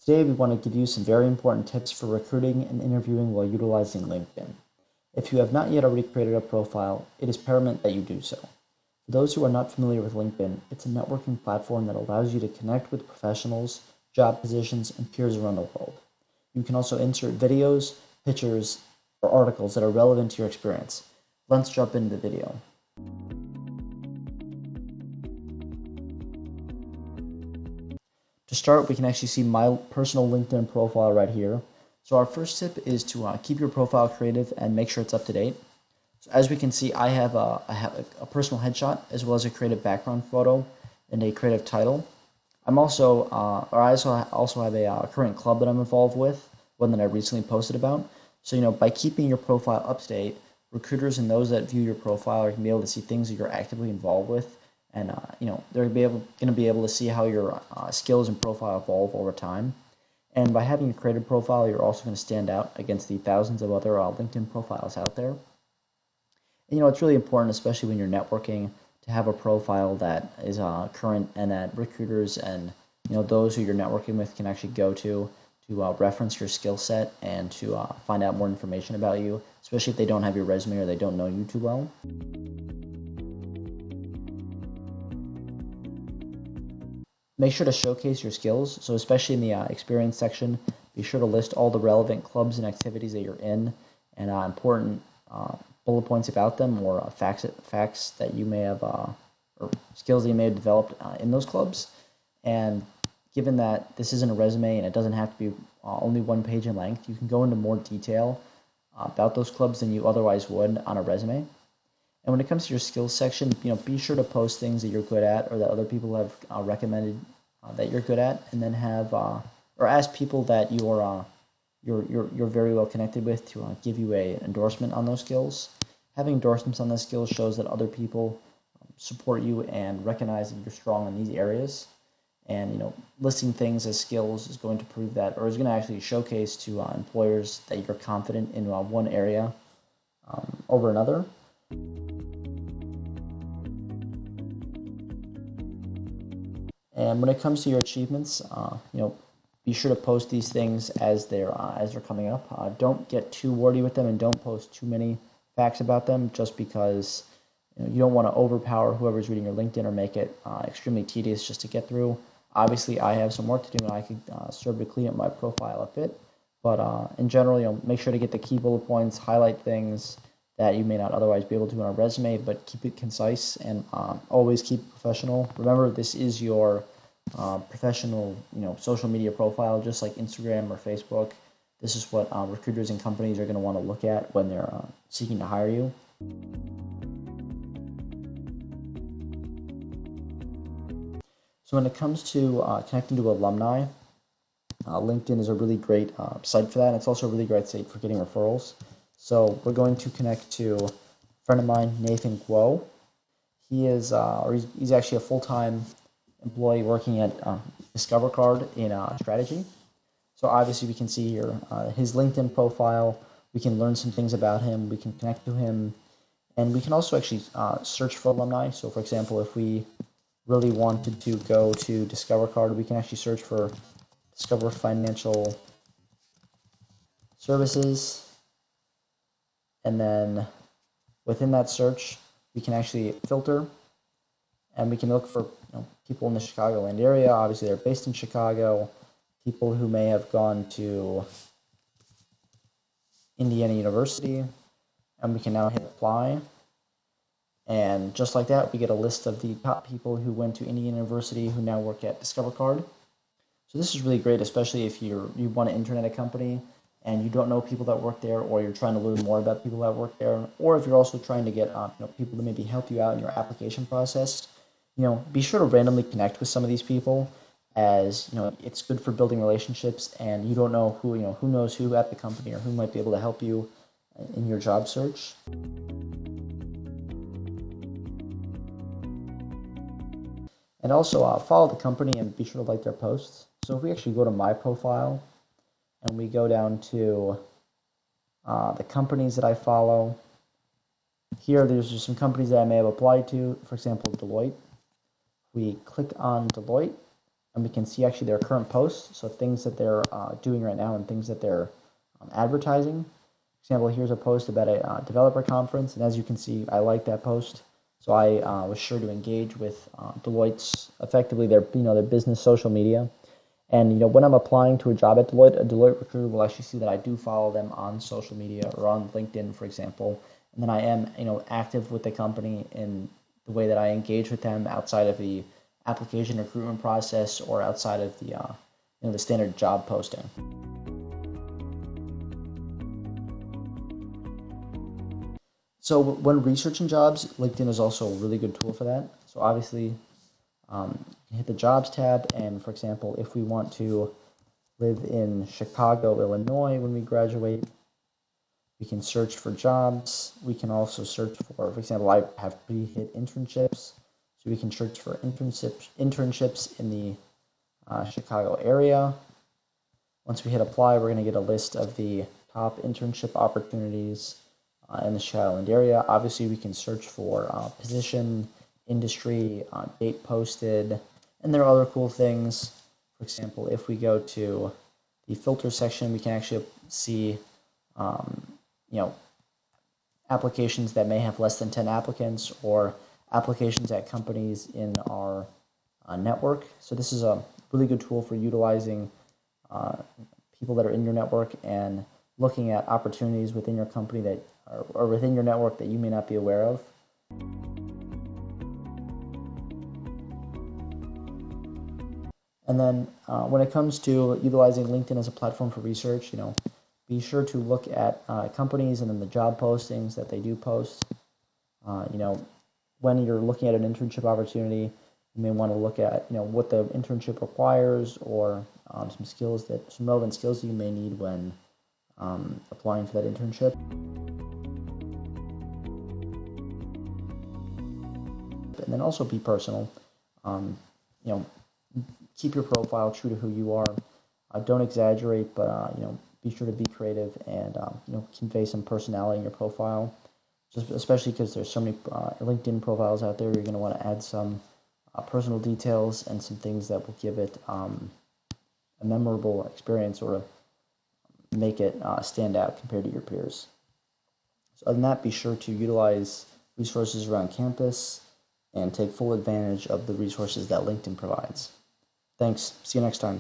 Today we want to give you some very important tips for recruiting and interviewing while utilizing LinkedIn. If you have not yet already created a profile, it is paramount that you do so. For those who are not familiar with LinkedIn, it's a networking platform that allows you to connect with professionals, job positions, and peers around the world. You can also insert videos, pictures, or articles that are relevant to your experience. Let's jump into the video. To start, we can actually see my personal LinkedIn profile right here. So our first tip is to keep your profile creative and make sure it's up to date. So as we can see, I have a personal headshot as well as a creative background photo and a creative title. I also have a current club that I'm involved with, one that I recently posted about. So by keeping your profile up to date, recruiters and those that view your profile are going to be able to see things that you're actively involved with. And they're going to be able to see how your skills and profile evolve over time. And by having a creative profile, you're also going to stand out against the thousands of other LinkedIn profiles out there. And it's really important, especially when you're networking, to have a profile that is current and that recruiters and those who you're networking with can actually go to reference your skill set and to find out more information about you, especially if they don't have your resume or they don't know you too well. Make sure to showcase your skills, so especially in the experience section, be sure to list all the relevant clubs and activities that you're in and important bullet points about them or facts that you may have or skills that you may have developed in those clubs. And given that this isn't a resume and it doesn't have to be only one page in length, you can go into more detail about those clubs than you otherwise would on a resume. And when it comes to your skills section, be sure to post things that you're good at or that other people have recommended that you're good at, and then have or ask people that you're very well connected with to give you an endorsement on those skills. Having endorsements on those skills shows that other people support you and recognize that you're strong in these areas. And listing things as skills is going to prove that, or is going to actually showcase to employers that you're confident in one area over another. And when it comes to your achievements, be sure to post these things as they're coming up. Don't get too wordy with them, and don't post too many facts about them, just because you don't want to overpower whoever's reading your LinkedIn or make it extremely tedious just to get through. Obviously, I have some work to do, and I could serve to clean up my profile a bit. But in general, make sure to get the key bullet points, highlight things that you may not otherwise be able to on a resume, but keep it concise and always keep it professional. Remember, this is your professional, social media profile, just like Instagram or Facebook. This is what recruiters and companies are going to want to look at when they're seeking to hire you. So when it comes to connecting to alumni, LinkedIn is a really great site for that. And it's also a really great site for getting referrals. So we're going to connect to a friend of mine, Nathan Guo. He is, he's actually a full-time employee working at Discover Card in strategy. So obviously we can see here his LinkedIn profile. We can learn some things about him. We can connect to him, and we can also actually search for alumni. So for example, if we really wanted to go to Discover Card, we can actually search for Discover Financial Services. And then within that search, we can actually filter, and we can look for people in the Chicagoland area. Obviously, they're based in Chicago. People who may have gone to Indiana University, and we can now hit apply. And just like that, we get a list of the top people who went to Indiana University who now work at Discover Card. So this is really great, especially if you want to intern at a company and you don't know people that work there, or you're trying to learn more about people that work there, or if you're also trying to get people to maybe help you out in your application process. Be sure to randomly connect with some of these people, as it's good for building relationships, and you don't know who knows who at the company or who might be able to help you in your job search. And also follow the company and be sure to like their posts. So if we actually go to my profile and we go down to the companies that I follow, here there's just some companies that I may have applied to, for example, Deloitte. We click on Deloitte, and we can see actually their current posts, so things that they're doing right now and things that they're advertising. For example, here's a post about a developer conference, and as you can see, I like that post, so I was sure to engage with Deloitte's, effectively their business social media. And when I'm applying to a job at Deloitte, a Deloitte recruiter will actually see that I do follow them on social media or on LinkedIn, for example, and then I am active with the company in the way that I engage with them outside of the application recruitment process or outside of the standard job posting. So when researching jobs, LinkedIn is also a really good tool for that. So obviously, you can hit the jobs tab, and for example, if we want to live in Chicago, Illinois when we graduate, we can search for jobs. We can also search for example, I have pre-hit internships, so we can search for internships in the Chicago area. Once we hit apply, we're going to get a list of the top internship opportunities in the Chicagoland area. Obviously, we can search for position, industry, date posted, and there are other cool things. For example, if we go to the filter section, we can actually see applications that may have less than 10 applicants or applications at companies in our network. So this is a really good tool for utilizing people that are in your network and looking at opportunities within your company that or within your network that you may not be aware of. And then when it comes to utilizing LinkedIn as a platform for research, be sure to look at companies and then the job postings that they do post. When you're looking at an internship opportunity, you may want to look at what the internship requires or some relevant skills that you may need when applying for that internship. And then also be personal. Keep your profile true to who you are. Don't exaggerate, but be sure to be creative and convey some personality in your profile. Just especially because there's so many LinkedIn profiles out there, you're going to want to add some personal details and some things that will give it a memorable experience or make it stand out compared to your peers. So other than that, be sure to utilize resources around campus and take full advantage of the resources that LinkedIn provides. Thanks. See you next time.